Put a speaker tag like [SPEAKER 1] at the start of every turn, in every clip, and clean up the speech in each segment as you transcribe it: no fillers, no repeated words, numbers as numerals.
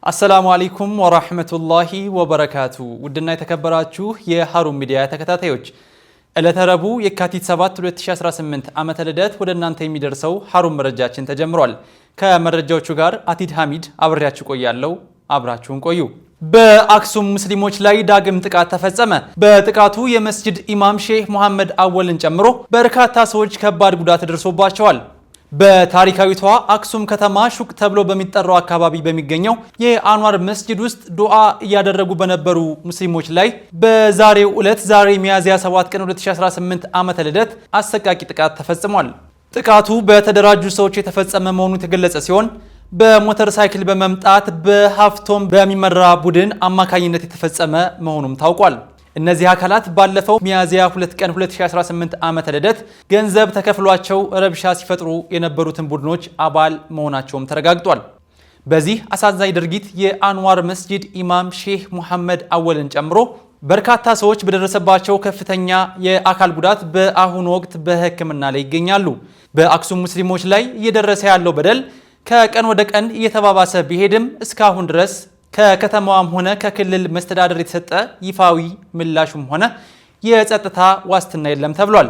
[SPEAKER 1] አሰላሙ አለይኩም ወራህመቱላሂ ወበረካቱ። ውድና የተከበራችሁ የሃሩን ሚዲያ ተከታታዮች ዕለተ ረቡዕ የካቲት 7 2018 ዓመተ ልደት ወደ እናንተ የሚደርሰው ሃሩን መረጃችን ተጀምሯል። ከመረጃዎቹ ጋር አቲድ ሐሚድ አብሬያችሁ ቆያለሁ። አብራችሁን ቆዩ። በአክሱም ሙስሊሞች ላይ ዳግም ጥቃት ተፈጸመ። በጥቃቱ የመስጂድ ኢማም ሼህ መሐመድ አወልን ጨምሮ በርካታ ሰዎች ከባድ ጉዳት ደርሶባቸዋል። በታሪካዊቷ አክሱም ከተማ ሹቅ ተብሎ በሚጠራው አካባቢ በሚገኘው የአንዋር መስጂድ ውስጥ ዱዓ እያደረጉ በነበሩ ሙስሊሞች ላይ በዛሬው ዕለት ዛሬ ሚያዝያ 7 ቀን 2018 ዓመተ ልደት አሰቃቂ ጥቃት ተፈጽሟል። ጥቃቱ በተደራጁ ሰዎች የተፈጸመ መሆኑ የተገለጸ ሲሆን በሞተር ሳይክል በመምጣት በሀፍቶም በሚመራ ቡድን አማካኝነት የተፈጸመ መሆኑም ታውቋል። እነዚህ አካላት ባለፈው ሚያዝያ 2 ቀን 2018 ዓመተ ልደት ገንዘብ ተከፍሏቸው ረብሻ ሲፈጥሩ የነበሩትን ቡድኖች አባል መሆናቸውም ተረጋግጧል። በዚህ አሳዛኝ ድርጊት የአንዋር መስጂድ ኢማም ሼህ መሐመድ አወልን ጨምሮ በርካታ ሰዎች በደረሰባቸው ከፍተኛ የአካል ጉዳት በአሁኑ ወቅት በሕክምና ላይ ይገኛሉ። በአክሱም ሙስሊሞች ላይ እየደረሰ ያለው በደል ከቀን ወደ ቀን እየተባባሰ ቢሄድም እስካሁን ድረስ ከከተማዋም ሆነ ከክልል መስተዳደር የተሰጠ ይፋዊ ምላሽም ሆነ የጸጥታ ዋስትና የለም ተብሏል።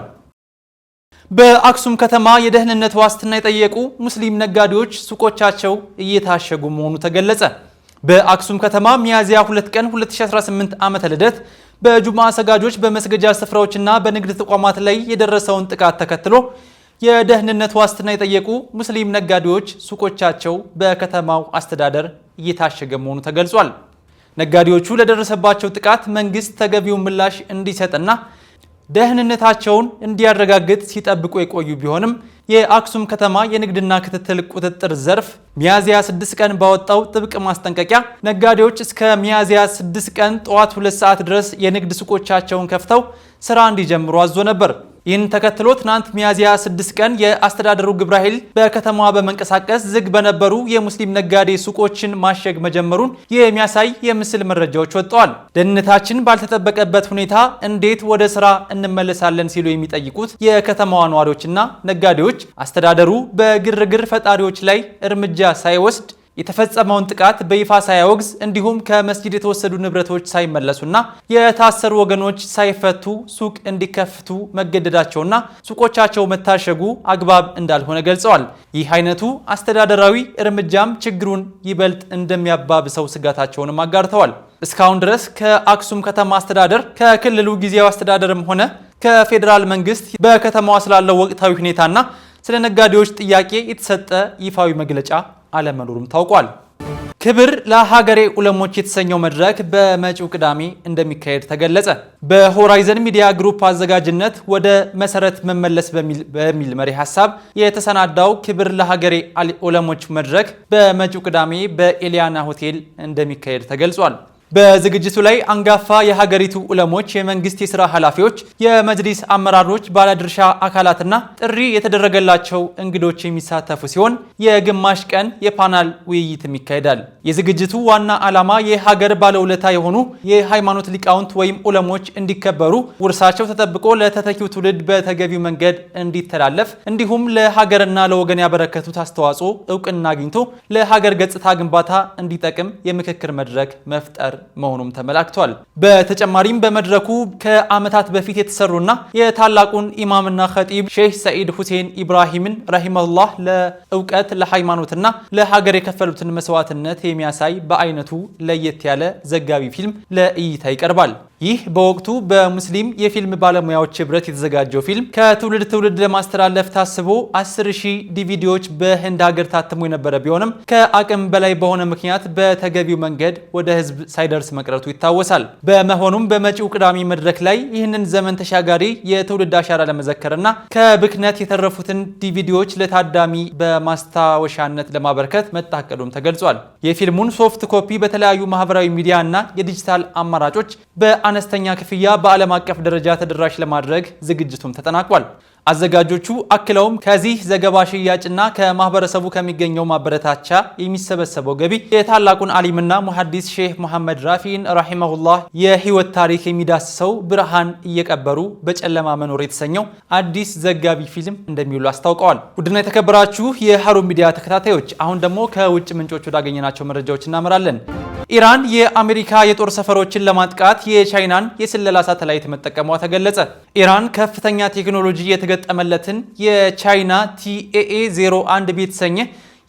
[SPEAKER 1] በአክሱም ከተማ የደህንነት ዋስትና የጠየቁ ሙስሊም ነጋዴዎች ሱቆቻቸው እየታሸጉ መሆኑ ተገለጸ። በአክሱም ከተማ ሚያዝያ 2 ቀን 2018 ዓመተ ልደት በጁምዓ ሰጋጆች በመስገጃ ስፍራዎችና በንግድ ተቋማት ላይ የደረሰውን ጥቃት ተከትሎ የደህንነት ዋስትና የጠየቁ ሙስሊም ነጋዴዎች ሱቆቻቸው በከተማው አስተዳደር እየታሸገ መሆኑ ተገልጿል። ነጋዴዎቹ ለደረሰባቸው ጥቃት መንግስት ተገቢውን ምላሽ እንዲሰጥና ደህንነታቸውን እንዲያረጋግጥ ሲጠብቁ የቆዩ ቢሆንም የአክሱም ከተማ የንግድና ክትትል ቁጥጥር ዘርፍ ሚያዝያ 6 ቀን ባወጣው ጥብቅ ማስጠንቀቂያ ነጋዴዎች እስከ ሚያዝያ 6 ቀን ጠዋት 2 ሰዓት ድረስ የንግድ ሱቆቻቸውን ከፍተው ስራ እንዲጀምሩ አዞ ነበር። ይህን ተከትሎ ትናንት ሚያዝያ 6 ቀን የአስተዳደሩ ግብረ ኃይል በከተማዋ በመንቀሳቀስ ዝግ በነበሩ የሙስሊም ነጋዴ ሱቆችን ማሸግ መጀመሩን የሚያሳይ የምስል መረጃዎች ወጥተዋል። ደህንነታችን ባልተጠበቀበት ሁኔታ እንዴት ወደ ስራ እንመለሳለን ሲሉ የሚጠይቁት የከተማዋ ነዋሪዎችና ነጋዴዎች አስተዳደሩ በግርግር ፈጣሪዎች ላይ እርምጃ ሳይወስድ የተፈጸመውን ጥቃት በይፋ ሳያወግዝ እንዲሁም ከመስጂድ የተወሰዱ ንብረቶች ሳይመለሱና የታሰሩ ወገኖች ሳይፈቱ ሱቅ እንዲከፍቱ መገደዳቸውና ሱቆቻቸው መታሸጉ አግባብ እንዳልሆነ ገልጸዋል። ይህ አይነቱ አስተዳደራዊ እርምጃም ችግሩን ይበልጥ እንደሚያባብሰው ስጋታቸውንም አጋርተዋል። እስካሁን ድረስ ከአክሱም ከተማ አስተዳደር ከክልሉ ጊዜያዊ አስተዳደርም ሆነ ከፌዴራል መንግስት በከተማዋ ስላለው ወቅታዊ ሁኔታና ስለ ነጋዴዎች ጥያቄ የተሰጠ ይፋዊ መግለጫ አለመኖሩም ታውቋል። ክብር ለሀገሬ ዑለሞች የተሰኘው መድረክ በመጪው ቅዳሜ እንደሚካሄድ ተገለጸ። በሆራይዘን ሚዲያ ግሩፕ አዘጋጅነት ወደ መሰረት መመለስ በሚል መሪ ሀሳብ የተሰናዳው ክብር ለሀገሬ ዑለሞች መድረክ በመጪው ቅዳሜ በኤሊያና ሆቴል እንደሚካሄድ ተገልጿል። በዝግጅቱ ላይ አንጋፋ የሀገሪቱ ዑለሞች፣ የመንግስት የሥራ ኃላፊዎች፣ የመጅሊስ አመራሮች፣ ባለድርሻ አካላትና ጥሪ የተደረገላቸው እንግዶች የሚሳተፉ ሲሆን የግማሽ ቀን የፓናል ውይይትም ይካሄዳል። የዝግጅቱ ዋና ዓላማ የሀገር ባለውለታ የሆኑ የሃይማኖት ሊቃውንት ወይም ዑለሞች እንዲከበሩ፣ ውርሳቸው ተጠብቆ ለተተኪው ትውልድ በተገቢው መንገድ እንዲተላለፍ እንዲሁም ለሀገርና ለወገን ያበረከቱት አስተዋጽኦ እውቅና አግኝቶ ለሀገር ገጽታ ግንባታ እንዲጠቅም የምክክር መድረክ መፍጠር መሆኑም ተመላክቷል። በተጨማሪም በመድረኩ ከዓመታት በፊት የተሰሩና የታላቁን ኢማምና ኸጢብ ሼህ ሰዒድ ሁሴን ኢብራሂምን ረሂመሁላህ ለእውቀት ለሃይማኖትና ለሀገር የከፈሉትን መስዋዕትነት የሚያሳይ በአይነቱ ለየት ያለ ዘጋቢ ፊልም ለእይታ ይቀርባል። ይህ በወቅቱ በሙስሊም የፊልም ባለሙያዎች ህብረት የተዘጋጀው ፊልም ከትውልድ ትውልድ ለማስተላለፍ ታስቦ 10,000 ዲቪዲዎች በህንድ ሀገር ታትሞ የነበረ ቢሆንም ከአቅም በላይ በሆነ ምክንያት በተገቢው መንገድ ወደ ህዝብ ሳይደርስ መቅረቱ ይታወሳል። በመሆኑም በመጪው ቅዳሜ መድረክ ላይ ይህንን ዘመን ተሻጋሪ የትውልድ አሻራ ለመዘከርና ከብክነት የተረፉትን ዲቪዲዎች ለታዳሚ በማስታወሻነት ለማበርከት መታቀዱም ተገልጿል። የፊልሙን ሶፍት ኮፒ በተለያዩ ማህበራዊ ሚዲያ እና የዲጂታል አማራጮች በአነስተኛ ክፍያ በዓለም አቀፍ ደረጃ ተደራሽ ለማድረግ ዝግጅቱም ተጠናቋል። አዘጋጆቹ አክለውም ከዚህ ዘገባ ሽያጭና ከማህበረሰቡ ከሚገኘው ማበረታቻ የሚሰበሰበው ገቢ የታላቁን አሊምና ሙሐዲስ ሼህ መሐመድ ራፊን ረሂመሁላህ የህይወት ታሪክ የሚዳስሰው ብርሃን እየቀበሩ በጨለማ መኖር የተሰኘው አዲስ ዘጋቢ ፊልም እንደሚውሉ አስታውቀዋል። ውድና የተከበራችሁ የሀሩን ሚዲያ ተከታታዮች አሁን ደግሞ ከውጭ ምንጮች ወዳገኘናቸው መረጃዎች እናመራለን። ኢራን የአሜሪካ የጦር ሰፈሮችን ለማጥቃት የቻይናን የስለላ ሳተላይት መጠቀሟ ተገለጸ። ኢራን ከፍተኛ ቴክኖሎጂ የተገጠመለትን የቻይና TAA-01 የተሰኘ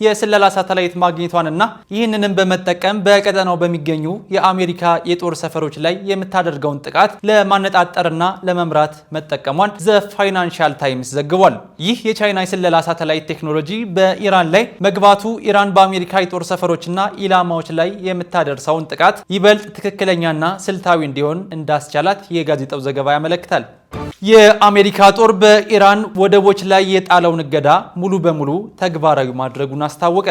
[SPEAKER 1] የስለላ ሳተላይት ማግኘቷንና ይህንንም በመጠቀም በቀጠናው በሚገኙ የአሜሪካ የጦር ሰፈሮች ላይ የምታደርገውን ጥቃት ለማነጣጠርና ለመምራት መጠቀሟን ዘ ፋይናንሻል ታይምስ ዘግቧል። ይህ የቻይና የስለላ ሳተላይት ቴክኖሎጂ በኢራን ላይ መግባቱ ኢራን በአሜሪካ የጦር ሰፈሮችና ኢላማዎች ላይ የምታደርሰውን ጥቃት ይበልጥ ትክክለኛና ስልታዊ እንዲሆን እንዳስቻላት የጋዜጣው ዘገባ ያመለክታል። የአሜሪካ ጦር በኢራን ወደቦች ላይ የጣለውን እገዳ ሙሉ በሙሉ ተግባራዊ ማድረጉን አስታወቀ።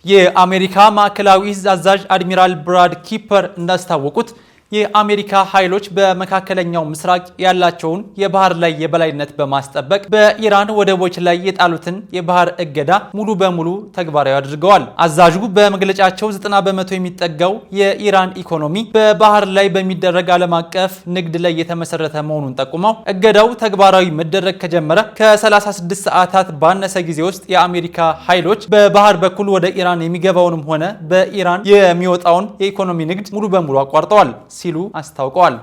[SPEAKER 1] የአሜሪካ ማዕከላዊ እዝ አዛዥ አድሚራል ብራድ ኪፐር እንዳስታወቁት የአሜሪካ ኃይሎች በመካከለኛው ምስራቅ ያላቸውን የባህር ላይ የበላይነት በማስጠበቅ በኢራን ወደቦች ላይ የጣሉትን የባህር እገዳ ሙሉ በሙሉ ተግባራዊ አድርገዋል። አዛዡ በመግለጫቸው 90 በመቶ የሚጠጋው የኢራን ኢኮኖሚ በባህር ላይ በሚደረግ ዓለም አቀፍ ንግድ ላይ የተመሰረተ መሆኑን ጠቁመው እገዳው ተግባራዊ መደረግ ከጀመረ ከ36 ሰዓታት ባነሰ ጊዜ ውስጥ የአሜሪካ ኃይሎች በባህር በኩል ወደ ኢራን የሚገባውንም ሆነ በኢራን የሚወጣውን የኢኮኖሚ ንግድ ሙሉ በሙሉ አቋርጠዋል ሲሉ አስታውቀዋል።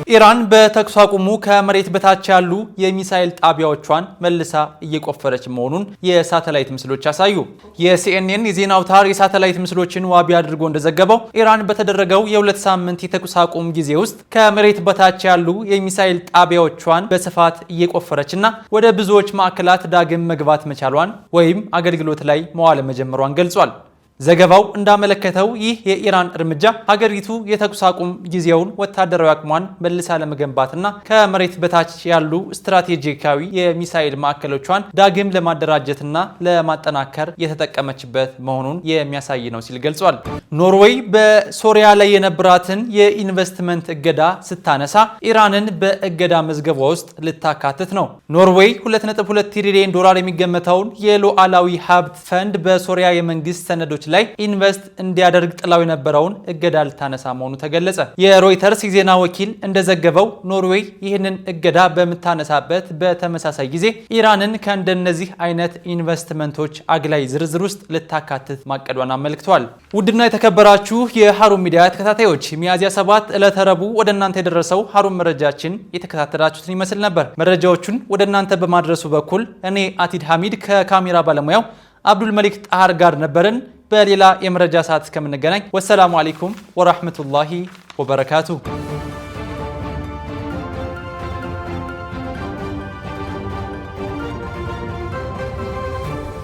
[SPEAKER 1] ኢራን በተኩስ አቁሙ ከመሬት በታች ያሉ የሚሳኤል ጣቢያዎቿን መልሳ እየቆፈረች መሆኑን የሳተላይት ምስሎች ያሳዩ። የሲኤንኤን የዜና አውታር የሳተላይት ምስሎችን ዋቢ አድርጎ እንደዘገበው ኢራን በተደረገው የ2 ሳምንት የተኩስ አቁም ጊዜ ውስጥ ከመሬት በታች ያሉ የሚሳኤል ጣቢያዎቿን በስፋት እየቆፈረችና ወደ ብዙዎች ማዕከላት ዳግም መግባት መቻሏን ወይም አገልግሎት ላይ መዋል መጀመሯን ገልጿል። ዘገባው እንዳመለከተው ይህ የኢራን እርምጃ ሀገሪቱ የተኩስ አቁም ጊዜውን ወታደራዊ አቅሟን መልሳ ለመገንባትና ከመሬት በታች ያሉ ስትራቴጂካዊ የሚሳኤል ማዕከሎቿን ዳግም ለማደራጀትና ለማጠናከር የተጠቀመችበት መሆኑን የሚያሳይ ነው ሲል ገልጿል። ኖርዌይ በሶሪያ ላይ የነበራትን የኢንቨስትመንት እገዳ ስታነሳ ኢራንን በእገዳ መዝገቧ ውስጥ ልታካትት ነው። ኖርዌይ 2.2 ትሪሊዮን ዶላር የሚገመተውን የሉዓላዊ ሀብት ፈንድ በሶሪያ የመንግስት ሰነዶች ላይ ኢንቨስት እንዲያደርግ ጥላው የነበረውን እገዳ ልታነሳ መሆኑ ተገለጸ። የሮይተርስ የዜና ወኪል እንደዘገበው ኖርዌይ ይህንን እገዳ በምታነሳበት በተመሳሳይ ጊዜ ኢራንን ከእንደነዚህ አይነት ኢንቨስትመንቶች አግላይ ዝርዝር ውስጥ ልታካትት ማቀዷን አመልክቷል። ውድና የተከበራችሁ የሀሩን ሚዲያ ተከታታዮች ሚያዝያ 7 ዕለተ ረቡዕ ወደ እናንተ የደረሰው ሀሩን መረጃችን የተከታተላችሁትን ይመስል ነበር። መረጃዎቹን ወደ እናንተ በማድረሱ በኩል እኔ አቲድ ሐሚድ ከካሜራ ባለሙያው አብዱል መሊክ ጣሃር ጋር ነበርን። በሌላ የመረጃ ሰዓት እስከምንገናኝ ወሰላሙ አለይኩም ወራህመቱላሂ ወበረካቱ።